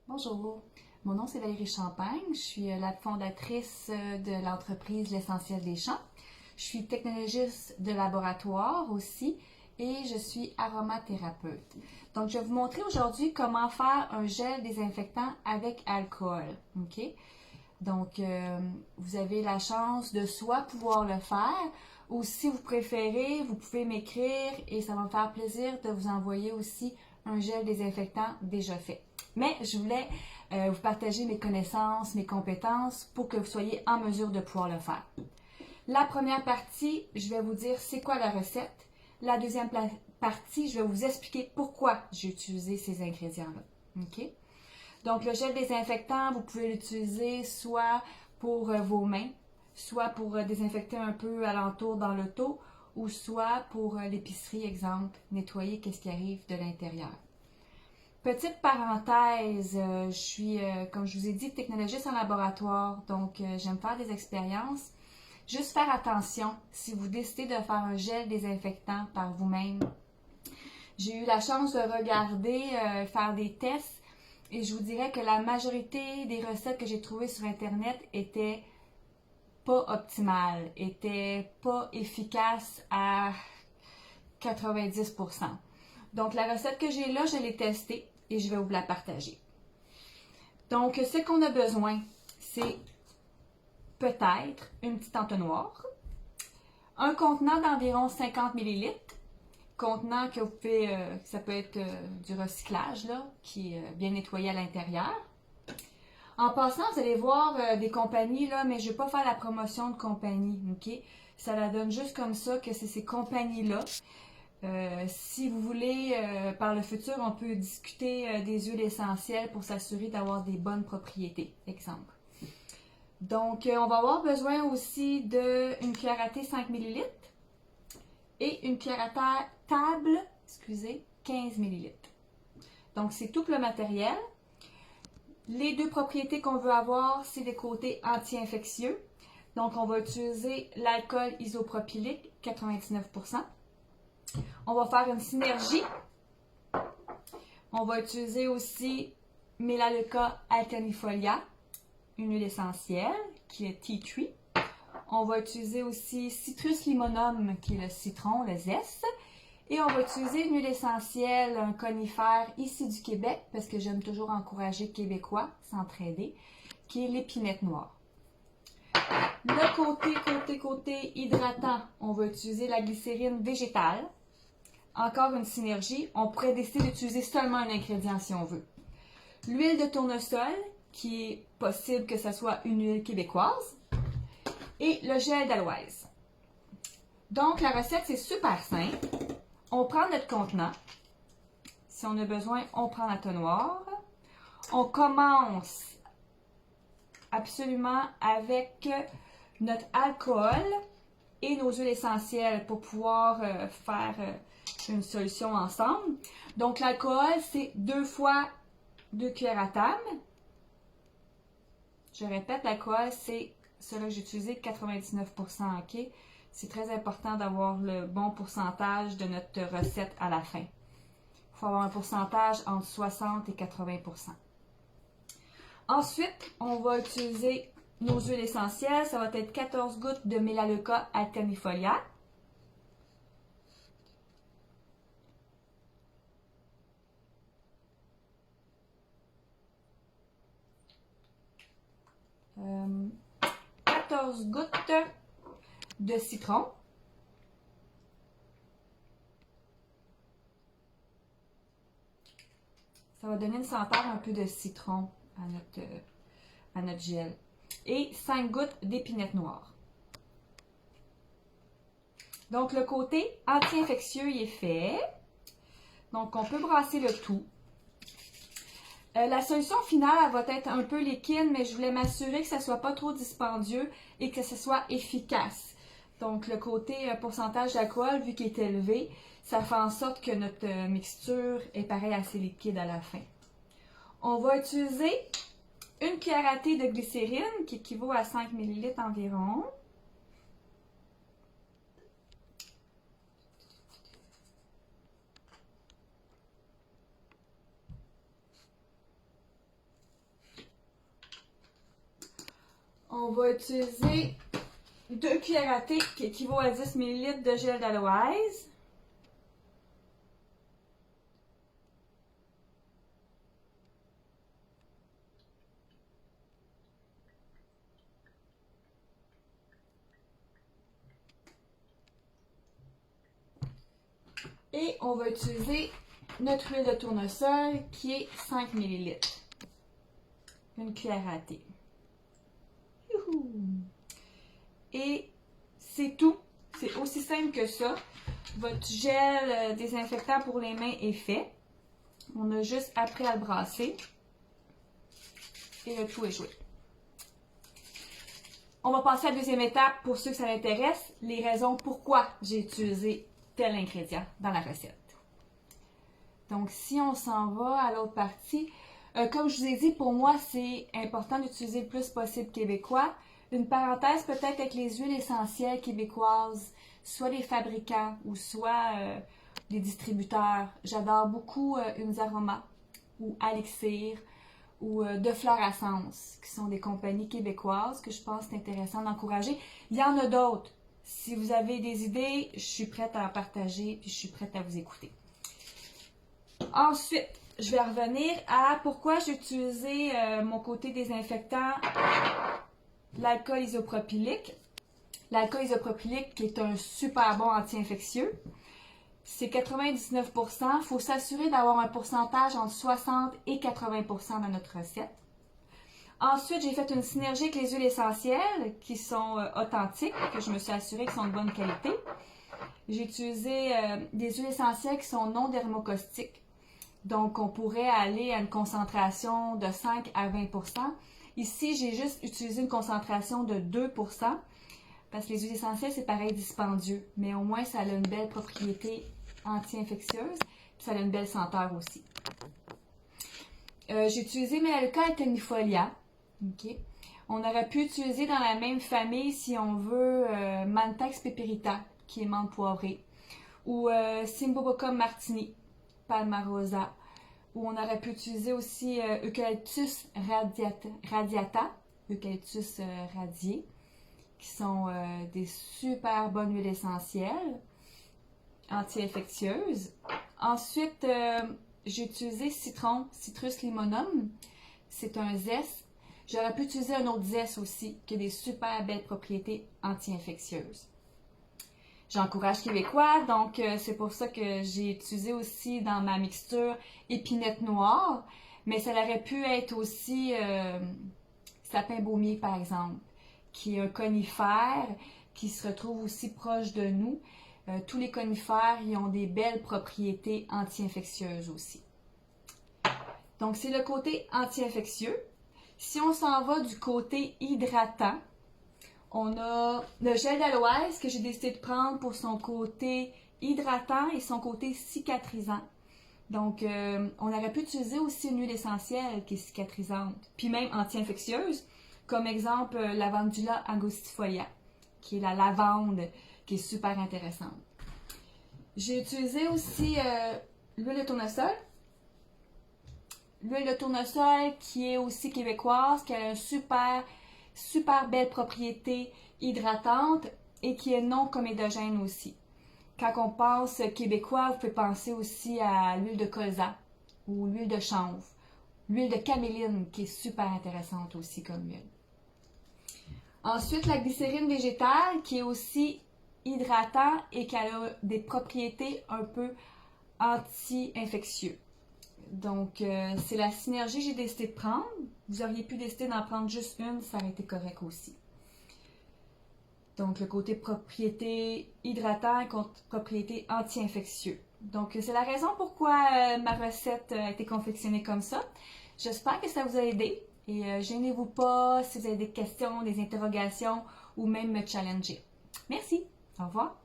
Bonjour, mon nom c'est Valérie Champagne, je suis la fondatrice de l'entreprise L'Essentiel des Champs. Je suis technologiste de laboratoire aussi et je suis aromathérapeute. Donc je vais vous montrer aujourd'hui comment faire un gel désinfectant avec alcool. OK? Donc vous avez la chance de soit pouvoir le faire ou si vous préférez, vous pouvez m'écrire et ça va me faire plaisir de vous envoyer aussi un gel désinfectant déjà fait. Mais je voulais vous partager mes connaissances, mes compétences pour que vous soyez en mesure de pouvoir le faire. La première partie, je vais vous dire c'est quoi la recette. La deuxième partie, je vais vous expliquer pourquoi j'ai utilisé ces ingrédients-là. OK? Donc, le gel désinfectant, vous pouvez l'utiliser soit pour vos mains, soit pour désinfecter un peu alentour dans l'auto, ou soit pour l'épicerie, exemple, nettoyer qu'est-ce qui arrive de l'intérieur. Petite parenthèse, je suis, comme je vous ai dit, technologiste en laboratoire, donc j'aime faire des expériences. Juste faire attention si vous décidez de faire un gel désinfectant par vous-même. J'ai eu la chance de regarder, faire des tests, et je vous dirais que la majorité des recettes que j'ai trouvées sur Internet étaient pas optimales, étaient pas efficaces à 90%. Donc la recette que j'ai là, je l'ai testée et je vais vous la partager. Donc ce qu'on a besoin, c'est peut-être une petite entonnoir, un contenant d'environ 50 ml, contenant que vous pouvez, ça peut être du recyclage là, qui est bien nettoyé à l'intérieur. En passant, vous allez voir des compagnies, là, mais je ne vais pas faire la promotion de compagnie, OK? Ça la donne juste comme ça que c'est ces compagnies-là. Si vous voulez, par le futur, on peut discuter des huiles essentielles pour s'assurer d'avoir des bonnes propriétés, exemple. Donc, on va avoir besoin aussi d'une cuillère à thé 5 ml et une cuillère à table, excusez, 15 ml. Donc, c'est tout le matériel. Les deux propriétés qu'on veut avoir, c'est les côtés anti-infectieux. Donc, on va utiliser l'alcool isopropylique, 99%. On va faire une synergie. On va utiliser aussi Melaleuca alcanifolia, une huile essentielle, qui est tea tree. On va utiliser aussi Citrus limonum, qui est le citron, le zeste. Et on va utiliser une huile essentielle, un conifère ici du Québec, parce que j'aime toujours encourager les Québécois s'entraider, qui est l'épinette noire. Le côté hydratant, on va utiliser la glycérine végétale. Encore une synergie, on pourrait décider d'utiliser seulement un ingrédient si on veut. L'huile de tournesol, qui est possible que ce soit une huile québécoise, et le gel d'aloès. Donc la recette, c'est super simple. On prend notre contenant. Si on a besoin, on prend l'entonnoir. On commence absolument avec notre alcool et nos huiles essentielles pour pouvoir faire une solution ensemble. Donc l'alcool, c'est 2 fois 2 cuillères à table. Je répète, l'alcool, c'est celui que j'ai utilisé, 99%, OK? C'est très important d'avoir le bon pourcentage de notre recette à la fin. Il faut avoir un pourcentage entre 60 et 80%. Ensuite, on va utiliser nos huiles essentielles. Ça va être 14 gouttes de Melaleuca alcanifolia. Euh, 14 gouttes de citron. Ça va donner une senteur un peu de citron à notre gel. Et 5 gouttes d'épinette noire. Donc, le côté anti-infectieux, il est fait. Donc, on peut brasser le tout. La solution finale, elle va être un peu liquide, mais je voulais m'assurer que ça ne soit pas trop dispendieux et que ce soit efficace. Donc, le côté pourcentage d'alcool, vu qu'il est élevé, ça fait en sorte que notre mixture est pareil assez liquide à la fin. On va utiliser une cuillère à thé de glycérine qui équivaut à 5 ml environ. On va utiliser 2 cuillères à thé qui équivaut à 10 ml de gel d'aloès. Et on va utiliser notre huile de tournesol qui est 5 ml. Une cuillère à thé. Youhou! Et c'est tout. C'est aussi simple que ça. Votre gel désinfectant pour les mains est fait. On a juste après à le brasser. Et le tout est joué. On va passer à la deuxième étape pour ceux que ça intéresse. Les raisons pourquoi j'ai utilisé tel ingrédient dans la recette. Donc, si on s'en va à l'autre partie, comme je vous ai dit, pour moi, c'est important d'utiliser le plus possible québécois. Une parenthèse peut-être avec les huiles essentielles québécoises, soit les fabricants ou soit les distributeurs. J'adore beaucoup une Aroma ou Alixir ou De Fleur à Sens, qui sont des compagnies québécoises que je pense que c'est intéressant d'encourager. Il y en a d'autres. Si vous avez des idées, je suis prête à en partager puis je suis prête à vous écouter. Ensuite, je vais revenir à pourquoi j'ai utilisé mon côté désinfectant, l'alcool isopropylique. L'alcool isopropylique qui est un super bon anti-infectieux. C'est 99%. Il faut s'assurer d'avoir un pourcentage entre 60 et 80% dans notre recette. Ensuite, j'ai fait une synergie avec les huiles essentielles qui sont authentiques, que je me suis assurée qu'ils sont de bonne qualité. J'ai utilisé des huiles essentielles qui sont non dermocaustiques. Donc, on pourrait aller à une concentration de 5 à 20%. Ici, j'ai juste utilisé une concentration de 2%. Parce que les huiles essentielles, c'est pareil dispendieux. Mais au moins, ça a une belle propriété anti-infectieuse. Puis ça a une belle senteur aussi. J'ai utilisé Melaleuca eternifolia. Okay. On aurait pu utiliser dans la même famille, si on veut, Mantex peperita, qui est menthe poivrée. Ou Cymbopogon martini, palmarosa. Ou on aurait pu utiliser aussi Eucalyptus radiata, Eucalyptus radié, qui sont des super bonnes huiles essentielles, anti-infectieuses. Ensuite, j'ai utilisé citron, Citrus limonum. C'est un zeste. J'aurais pu utiliser un autre zeste aussi, qui a des super belles propriétés anti-infectieuses. J'encourage québécois, donc c'est pour ça que j'ai utilisé aussi dans ma mixture épinette noire, mais ça aurait pu être aussi sapin baumier par exemple, qui est un conifère qui se retrouve aussi proche de nous. Tous les conifères, ils ont des belles propriétés anti-infectieuses aussi. Donc c'est le côté anti-infectieux. Si on s'en va du côté hydratant, on a le gel d'aloès que j'ai décidé de prendre pour son côté hydratant et son côté cicatrisant. Donc, on aurait pu utiliser aussi une huile essentielle qui est cicatrisante, puis même anti-infectieuse, comme exemple Lavandula angustifolia, qui est la lavande, qui est super intéressante. J'ai utilisé aussi l'huile de tournesol. L'huile de tournesol qui est aussi québécoise, qui a une super belle propriété hydratante et qui est non comédogène aussi. Quand on pense québécois, vous pouvez penser aussi à l'huile de colza ou l'huile de chanvre, l'huile de caméline qui est super intéressante aussi comme huile. Ensuite, la glycérine végétale qui est aussi hydratant et qui a des propriétés un peu anti-infectieuses. Donc, c'est la synergie que j'ai décidé de prendre. Vous auriez pu décider d'en prendre juste une, ça aurait été correct aussi. Donc, le côté propriété hydratant et propriété anti-infectieux. Donc, c'est la raison pourquoi ma recette a été confectionnée comme ça. J'espère que ça vous a aidé. Et gênez-vous pas si vous avez des questions, des interrogations ou même me challenger. Merci. Au revoir.